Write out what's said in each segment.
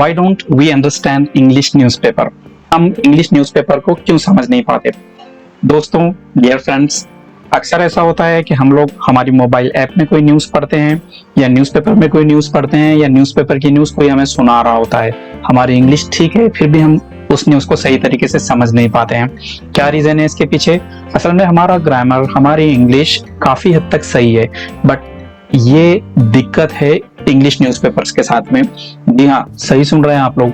Why don't we understand English newspaper? हम English newspaper को क्यों समझ नहीं पाते? दोस्तों, डियर फ्रेंड्स, अक्सर ऐसा होता है कि हम लोग हमारी मोबाइल ऐप में कोई न्यूज़ पढ़ते हैं या न्यूज़पेपर में कोई न्यूज़ पढ़ते हैं या न्यूज़पेपर की न्यूज़ कोई हमें सुना रहा होता है। हमारी इंग्लिश ठीक है, फिर भी हम उस न्यूज़ को सही तरीके से समझ नहीं पाते हैं। क्या रीज़न है इसके पीछे? असल में हमारा ग्रामर, हमारी इंग्लिश काफ़ी हद तक सही है, बट ये दिक्कत है इंग्लिश न्यूज़पेपर्स के साथ में। जी हाँ, सही सुन रहे हैं आप लोग।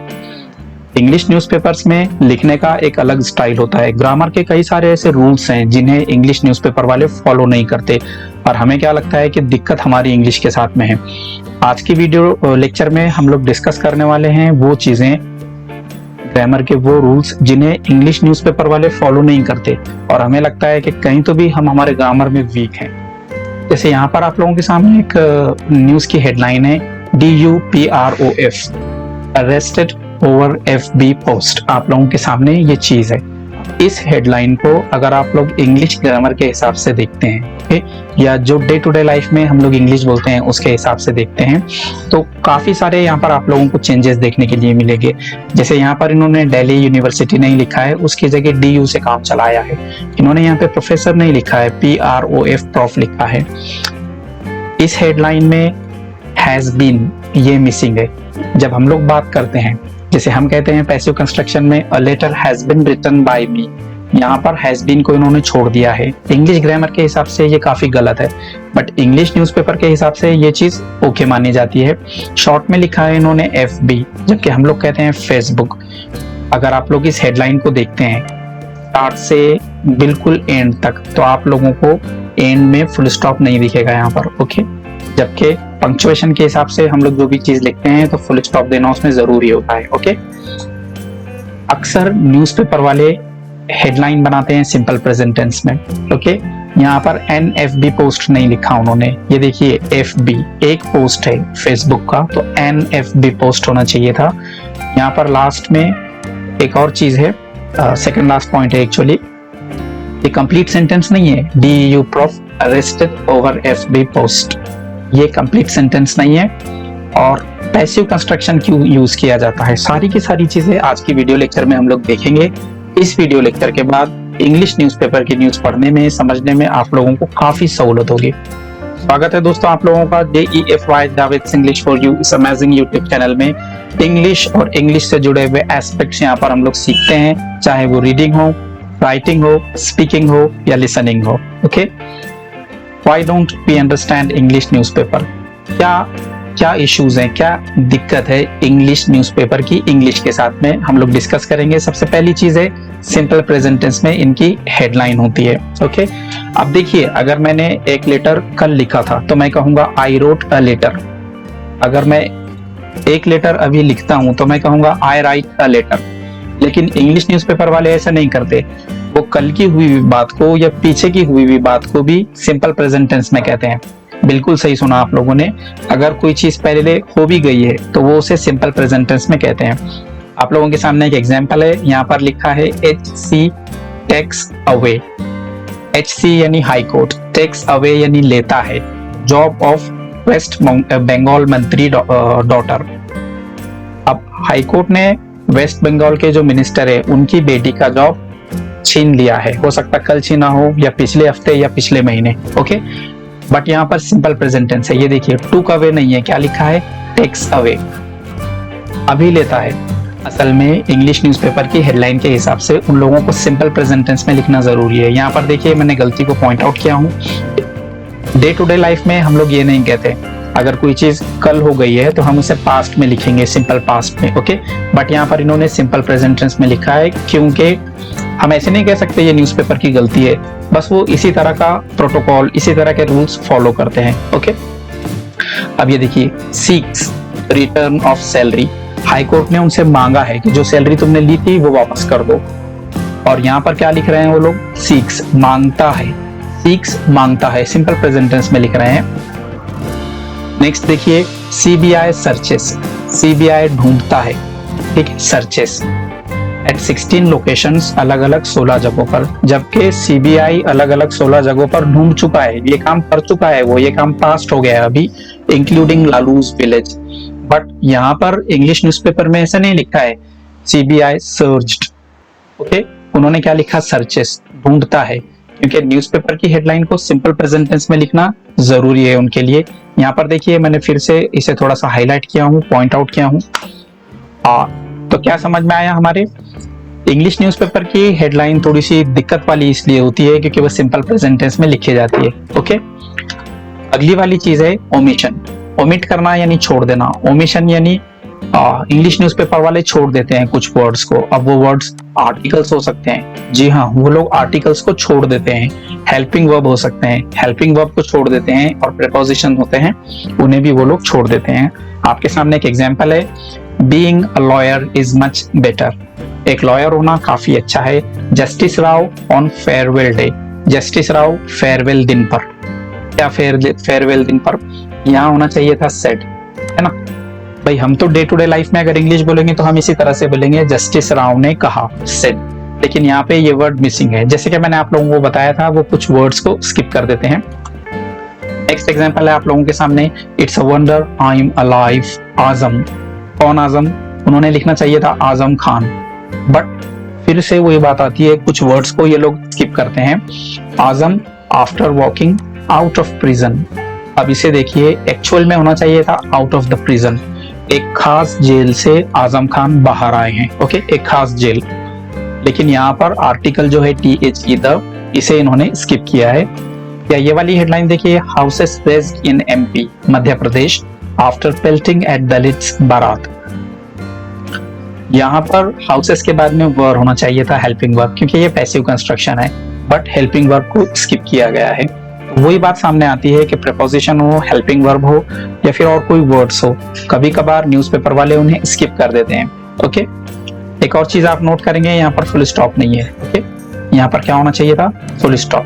इंग्लिश न्यूज़पेपर्स में लिखने का एक अलग स्टाइल होता है। ग्रामर के कई सारे ऐसे रूल्स हैं जिन्हें इंग्लिश न्यूज़पेपर वाले फॉलो नहीं करते, और हमें क्या लगता है कि दिक्कत हमारी इंग्लिश के साथ में है। आज की वीडियो लेक्चर में हम लोग डिस्कस करने वाले हैं वो चीज़ें, ग्रामर के वो रूल्स जिन्हें इंग्लिश न्यूज़पेपर वाले फॉलो नहीं करते, और हमें लगता है कि कहीं तो भी हम हमारे ग्रामर में वीक हैं। जैसे यहाँ पर आप लोगों के सामने एक न्यूज़ की हेडलाइन है, DUPROF, arrested over FB post. आप लोगों के सामने ये चीज़ है। इस हेडलाइन को अगर आप लोग इंग्लिश ग्रामर के हिसाब से देखते हैं या जो डे टू डे लाइफ में हम लोग इंग्लिश बोलते हैं उसके हिसाब से देखते हैं, तो काफ़ी सारे यहाँ पर आप लोगों को चेंजेस देखने के लिए मिलेंगे। जैसे यहाँ पर इन्होंने दिल्ली यूनिवर्सिटी नहीं लिखा है, उसकी जगह DU से काम चलाया है। इन्होंने यहाँ पे प्रोफेसर नहीं लिखा है, PROF प्रॉफ लिखा है। इस हेडलाइन में हैज बीन ये मिसिंग है। जब हम लोग बात करते हैं, जैसे हम कहते हैं पैसिव कंस्ट्रक्शन में a letter has been written by me, यहाँ पर हैज बीन को इन्होंने छोड़ दिया है। इंग्लिश ग्रामर के हिसाब से ये काफी गलत है, बट इंग्लिश न्यूज़पेपर के हिसाब से ये चीज ओके मानी जाती है। शॉर्ट में लिखा है इन्होंने FB, जबकि हम लोग कहते हैं फेसबुक। अगर आप लोग इस हेडलाइन को देखते हैं स्टार्ट से बिल्कुल एंड तक, तो आप लोगों को एंड में फुल स्टॉप नहीं दिखेगा यहाँ पर, ओके। जबकि पंक्चुएशन के हिसाब से हम लोग जो भी चीज लिखते हैं तो फुल स्टॉप देना उसमें जरूरी होता है, ओके। अक्सर न्यूज़पेपर वाले हेडलाइन बनाते हैं सिंपल प्रेजेंट टेंस में, ओके। यहाँ पर NFB पोस्ट नहीं लिखा उन्होंने। ये देखिए FB एक पोस्ट है फेसबुक का, तो NFB पोस्ट होना चाहिए था। यहाँ पर लास्ट में एक और चीज है, सेकंड लास्ट पॉइंट है एक्चुअली, ये कंप्लीट सेंटेंस नहीं है। DUPROF arrested over FB post, ये कंप्लीट सेंटेंस नहीं है। और पैसिव कंस्ट्रक्शन क्यों यूज किया जाता है, सारी की सारी चीजें आज की वीडियो लेक्चर में हम लोग देखेंगे। इस वीडियो लेक्चर के बाद इंग्लिश न्यूज़पेपर की न्यूज पढ़ने में, समझने में आप लोगों को काफी सहूलत होगी। स्वागत है दोस्तों आप लोगों का JEFY Javed English for you इस अमेजिंग यूट्यूब चैनल में। इंग्लिश और इंग्लिश से जुड़े हुए एस्पेक्ट्स यहाँ पर हम लोग सीखते हैं, चाहे वो रीडिंग हो, राइटिंग हो, स्पीकिंग हो या लिसनिंग हो, okay. Why don't we understand English newspaper? क्या इश्यूज हैं, क्या दिक्कत है इंग्लिश न्यूज़पेपर की इंग्लिश के साथ में, हम लोग डिस्कस करेंगे। सबसे पहली चीज है सिंपल प्रेजेंट टेंस में इनकी हेडलाइन होती है, ओके। अब देखिए, अगर मैंने एक लेटर कल लिखा था तो मैं कहूंगा I wrote a letter। अगर मैं एक लेटर अभी लिखता हूं तो मैं कहूंगा I write a letter। लेकिन इंग्लिश न्यूज़पेपर वाले ऐसा नहीं करते, वो कल की हुई हुई बात को या पीछे की हुई हुई बात को भी सिंपल प्रेजेंट टेंस में कहते हैं। बिल्कुल सही सुना आप लोगों ने। अगर कोई चीज पहले हो भी गई है तो वो उसे सिंपल प्रेजेंट टेंस में कहते हैं। आप लोगों के सामने एक एग्जांपल है, यहाँ पर लिखा है HC टेक्स अवे। HC यानी हाई कोर्ट, टेक्स अवे यानी लेता है जॉब ऑफ वेस्ट बंगाल मंत्री डॉटर। अब हाई कोर्ट ने वेस्ट बंगाल के जो मिनिस्टर है उनकी बेटी का जॉब छीन लिया है। हो सकता कल छीना हो या पिछले हफ्ते या पिछले महीने, ओके। बट यहाँ पर सिंपल प्रेजेंट टेंस है। ये देखिए टूक अवे नहीं है, क्या लिखा है, टेक्स अवे, अभी लेता है। असल में इंग्लिश न्यूज़पेपर की हेडलाइन के हिसाब से उन लोगों को सिंपल प्रेजेंट टेंस में लिखना जरूरी है। यहाँ पर देखिए मैंने गलती को पॉइंट आउट किया हूँ। डे टू डे लाइफ में हम लोग ये नहीं कहते, अगर कोई चीज कल हो गई है तो हम उसे पास्ट में लिखेंगे, सिंपल पास्ट में, ओके। बट यहाँ पर इन्होंने सिंपल प्रेजेंट टेंस में लिखा है, क्योंकि हम ऐसे नहीं कह सकते ये न्यूज़पेपर की गलती है, बस वो इसी तरह का प्रोटोकॉल, इसी तरह के रूल्स फॉलो करते हैं, ओके। अब ये देखिए seeks return of salary, high court ने उनसे मांगा है कि जो सैलरी तुमने ली थी वो वापस कर दो। और यहाँ पर क्या लिख रहे हैं वो लोग, सीक्स मांगता है, सीक्स मांगता है, सिंपल प्रेजेंट टेंस में लिख रहे हैं। नेक्स्ट देखिए CBI सर्चेस, CBI ढूंढता है, ठीक है, सर्चेस एट 16 लोकेशंस, अलग अलग 16 जगहों पर, जबकि CBI अलग अलग 16 जगहों पर ढूंढ चुका है, ये काम कर चुका है, वो ये काम पास्ट हो गया है अभी, इंक्लूडिंग लालूज विलेज। बट यहाँ पर इंग्लिश न्यूज़पेपर में ऐसा नहीं लिखा है CBI सर्च्ड, ओके, उन्होंने क्या लिखा, सर्चेस, ढूंढता है, क्योंकि न्यूज़पेपर की हेडलाइन को सिंपल प्रेजेंट टेंस में लिखना जरूरी है उनके लिए। यहाँ पर देखिए मैंने फिर से इसे थोड़ा सा हाईलाइट किया हूँ, पॉइंट आउट किया हूँ। तो क्या समझ में आया, हमारे इंग्लिश न्यूज़पेपर की हेडलाइन थोड़ी सी दिक्कत वाली इसलिए होती है क्योंकि वो सिंपल प्रेजेंट टेंस में लिखी जाती है। ओके, अगली वाली चीज है ओमिशन, ओमिट करना यानी छोड़ देना। ओमिशन यानी इंग्लिश न्यूज़पेपर वाले छोड़ देते हैं कुछ वर्ड्स को। अब वो वर्ड्स आर्टिकल्स हो सकते हैं, जी हाँ, वो लोग आर्टिकल्स को छोड़ देते हैं। हेल्पिंग वर्ब हो सकते हैं, हेल्पिंग वर्ब को छोड़ देते हैं, और प्रीपोजिशन होते हैं उन्हें भी वो लोग छोड़ देते हैं। आपके सामने एक एग्जांपल है, being a lawyer is much better, एक लॉयर होना काफी अच्छा है। Justice Rao on farewell day, justice Rao farewell दिन पर, क्या फेयरवेल दिन पर, यहाँ होना चाहिए था सेड, है ना भाई। हम तो डे टू डे लाइफ में अगर इंग्लिश बोलेंगे तो हम इसी तरह से बोलेंगे, जस्टिस राव ने कहा, सेड, लेकिन यहाँ पे ये वर्ड मिसिंग है। जैसे कि मैंने आप लोगों को बताया था, वो कुछ वर्ड्स को स्किप कर देते हैं। नेक्स्ट एग्जांपल है आप लोगों के सामने, it's a wonder I am alive, Azam, कौन आजम, उन्होंने लिखना चाहिए था आजम खान, बट फिर से वही बात आती है, कुछ वर्ड्स को ये लोग स्किप करते हैं। Azam after walking out of prison, अब इसे देखिए, एक्चुअल में होना चाहिए था आउट ऑफ द प्रिजन, एक खास जेल से आजम खान बाहर आए हैं, ओके, एक खास जेल, लेकिन यहाँ पर आर्टिकल जो है THE द, इसे इन्होंने स्किप किया है। या ये वाली हेडलाइन देखिए, houses razed in MP, Madhya Pradesh, after pelting at Dalits baraat, यहाँ पर हाउसेस के बाद में वर्ब होना चाहिए था हेल्पिंग वर्ब, क्योंकि ये पैसिव कंस्ट्रक्शन है, बट हेल्पिंग वर्ब को स्किप किया गया है। वही बात सामने आती है कि प्रीपोजिशन हो, हेल्पिंग वर्ब हो, या फिर और कोई वर्ड्स हो, कभी कभार न्यूज़पेपर वाले उन्हें स्किप कर देते हैं। ओके, एक और चीज आप नोट करेंगे, यहाँ पर फुल स्टॉप नहीं है। ओके, यहाँ पर क्या होना चाहिए था, फुल स्टॉप।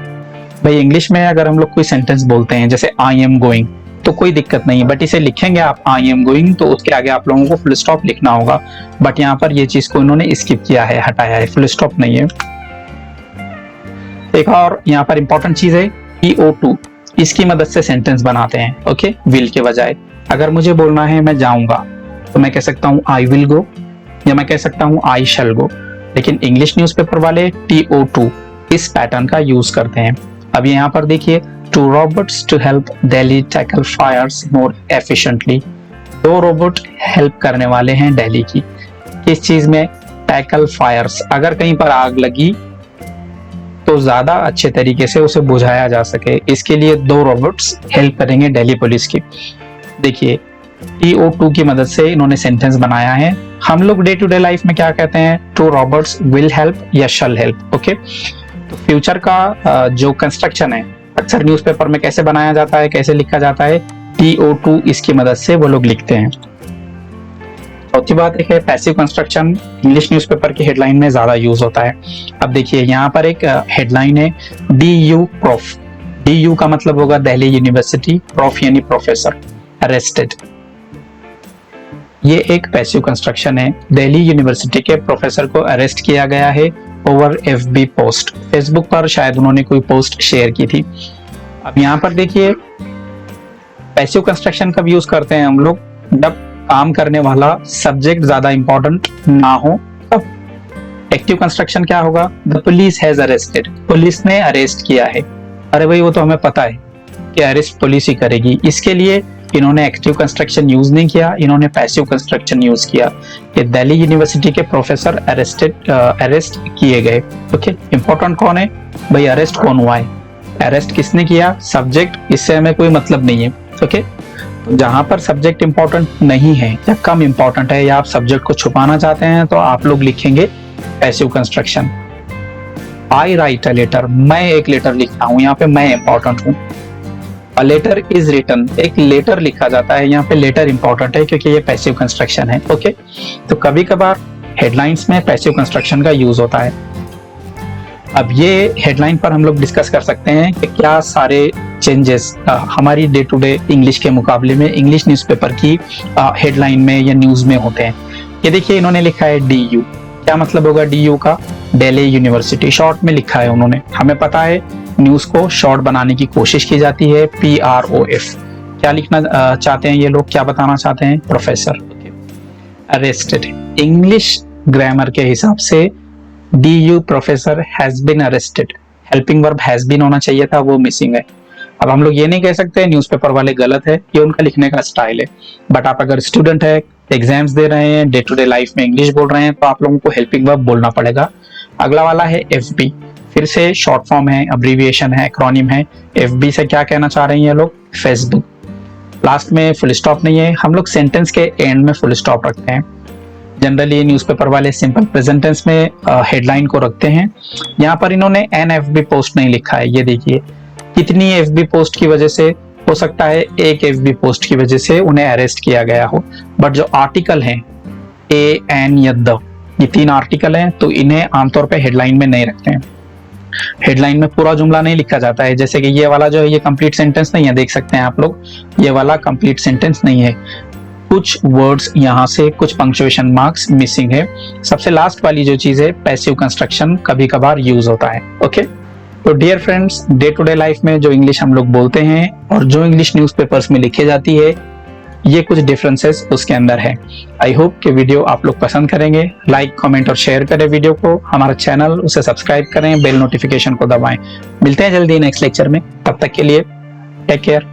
भाई इंग्लिश में अगर हम लोग कोई सेंटेंस बोलते हैं जैसे आई एम गोइंग, तो कोई दिक्कत नहीं है, बट इसे लिखेंगे आप आई एम गोइंग तो उसके आगे आप लोगों को फुल स्टॉप लिखना होगा, बट यहाँ पर ये चीज को इन्होंने स्किप किया है, हटाया है, फुल स्टॉप नहीं है। एक और यहाँ पर इंपॉर्टेंट चीज है PO2, इसकी मदद से सेंटेंस बनाते हैं। ओके, विल के बजाय अगर मुझे बोलना है मैं जाऊंगा तो मैं कह सकता हूँ आई विल गो, या मैं कह सकता हूँ आई शैल गो, लेकिन इंग्लिश न्यूज़पेपर वाले TO2 इस पैटर्न का यूज करते हैं। अब यहाँ पर देखिए, two robots to help Delhi tackle fires more efficiently, दो रोबोट हेल्प करने वाले हैं दिल्ली की, किस चीज में, टैकल फायर्स, अगर कहीं पर आग लगी तो ज्यादा अच्छे तरीके से उसे बुझाया जा सके, इसके लिए दो रोबोट्स हेल्प करेंगे दिल्ली पुलिस की। देखिए TO2 की मदद से इन्होंने सेंटेंस बनाया है। हम लोग डे टू डे लाइफ में क्या कहते हैं, टू रोबोट्स विल हेल्प या शैल हेल्प। ओके, तो फ्यूचर का जो कंस्ट्रक्शन है अक्सर न्यूज़पेपर में कैसे बनाया जाता है, कैसे लिखा जाता है, TO2 इसकी मदद से वो लोग लिखते हैं। चौथी बात एक है, पैसिव कंस्ट्रक्शन इंग्लिश न्यूज़पेपर की हेडलाइन में ज्यादा यूज होता है। अब देखिए यहाँ पर एक हेडलाइन है, DU प्रोफ, DU का मतलब होगा दिल्ली यूनिवर्सिटी, प्रोफ यानी प्रोफेसर, अरेस्टेड, ये एक पैसिव कंस्ट्रक्शन है, दिल्ली यूनिवर्सिटी के प्रोफेसर को अरेस्ट किया गया है ओवर FB पोस्ट, फेसबुक पर शायद उन्होंने कोई पोस्ट शेयर की थी। अब यहाँ पर देखिए, पैसिव कंस्ट्रक्शन कब यूज करते हैं हम लोग, जब काम करने वाला सब्जेक्ट ज्यादा इंपॉर्टेंट ना हो तब। एक्टिव कंस्ट्रक्शन क्या होगा, the police has arrested, police ने अरेस्ट किया है, अरे भाई वो तो हमें पता है कि अरेस्ट पुलिस ही करेगी, इसके लिए इन्होंने एक्टिव कंस्ट्रक्शन यूज नहीं किया, इन्होंने पैसिव कंस्ट्रक्शन यूज किया कि दिल्ली यूनिवर्सिटी के प्रोफेसर अरेस्ट किए गए। ओके, इंपॉर्टेंट कौन है भाई, अरेस्ट कौन हुआ है, अरेस्ट किसने किया, सब्जेक्ट, इससे हमें कोई मतलब नहीं है। ओके, तो जहां पर सब्जेक्ट इंपॉर्टेंट नहीं है या कम इंपॉर्टेंट है, या आप सब्जेक्ट को छुपाना चाहते हैं, तो आप लोग लिखेंगे passive construction. I write a letter, मैं एक लेटर लिखता हूँ, यहाँ पे मैं इंपॉर्टेंट हूँ। A letter is written, एक लेटर लिखा जाता है, यहाँ पे लेटर इंपॉर्टेंट है क्योंकि ये पैसिव कंस्ट्रक्शन है। ओके, तो कभी कभार हेडलाइंस में पैसिव कंस्ट्रक्शन का यूज होता है। अब ये हेडलाइन पर हम लोग डिस्कस कर सकते हैं कि क्या सारे चेंजेस हमारी डे टू डे इंग्लिश के मुकाबले में इंग्लिश न्यूज़पेपर की हेडलाइन में या न्यूज में होते हैं। ये देखिए इन्होंने लिखा है DU, क्या मतलब होगा DU का, दिल्ली यूनिवर्सिटी, शॉर्ट में लिखा है उन्होंने। हमें पता है न्यूज को शॉर्ट बनाने की कोशिश की जाती है, PROF, क्या लिखना चाहते हैं ये लोग, क्या बताना चाहते हैं? प्रोफेसर। अरेस्टेड, इंग्लिश ग्रामर के हिसाब से DU professor has been arrested, helping verb has been होना चाहिए था, वो मिसिंग है। अब हम लोग ये नहीं कह सकते न्यूज़पेपर वाले गलत है, ये उनका लिखने का स्टाइल है। बट आप अगर स्टूडेंट है, एग्जाम्स दे रहे हैं, डे टू डे लाइफ में इंग्लिश बोल रहे हैं, तो आप लोगों को हेल्पिंग वर्ब बोलना पड़ेगा। अगला वाला है FB, फिर से शॉर्ट फॉर्म है, अब्रीविएशन है, एक्रोनिम है। FB से क्या कहना चाह रहे हैं ये लोग? फेसबुक। लास्ट में फुल स्टॉप नहीं है, हम लोग सेंटेंस के एंड में फुल स्टॉप रखते हैं। जनरली न्यूज़पेपर वाले सिंपल प्रेजेंट टेंस में हेडलाइन को रखते हैं। यहाँ पर इन्होंने एन FB पोस्ट नहीं लिखा है, ये देखिए। कितनी FB पोस्ट की वजह से? हो सकता है एक FB पोस्ट की वजह से उन्हें अरेस्ट किया गया हो, बट जो आर्टिकल हैं A, N या द, ये 3 आर्टिकल हैं, तो इन्हें आमतौर पे हेडलाइन में नहीं रखते हैं। हेडलाइन में पूरा जुमला नहीं लिखा जाता है, जैसे कि ये वाला जो है ये कंप्लीट सेंटेंस नहीं है, देख सकते हैं आप लोग, ये वाला कंप्लीट सेंटेंस नहीं है, कुछ वर्ड्स यहाँ से, कुछ पंक्चुएशन मार्क्स मिसिंग है। सबसे लास्ट वाली जो चीज है, पैसिव कंस्ट्रक्शन कभी कभार यूज होता है। ओके, तो dear friends, day to day life में जो इंग्लिश हम लोग बोलते हैं और जो इंग्लिश न्यूज़पेपर्स में लिखी जाती है, ये कुछ डिफरेंसेस उसके अंदर है। आई होप कि वीडियो आप लोग पसंद करेंगे। लाइक, कमेंट और शेयर करें वीडियो को, हमारा चैनल उसे सब्सक्राइब करें, बेल नोटिफिकेशन को दबाएं। मिलते हैं जल्दी नेक्स्ट लेक्चर में, तब तक के लिए टेक केयर।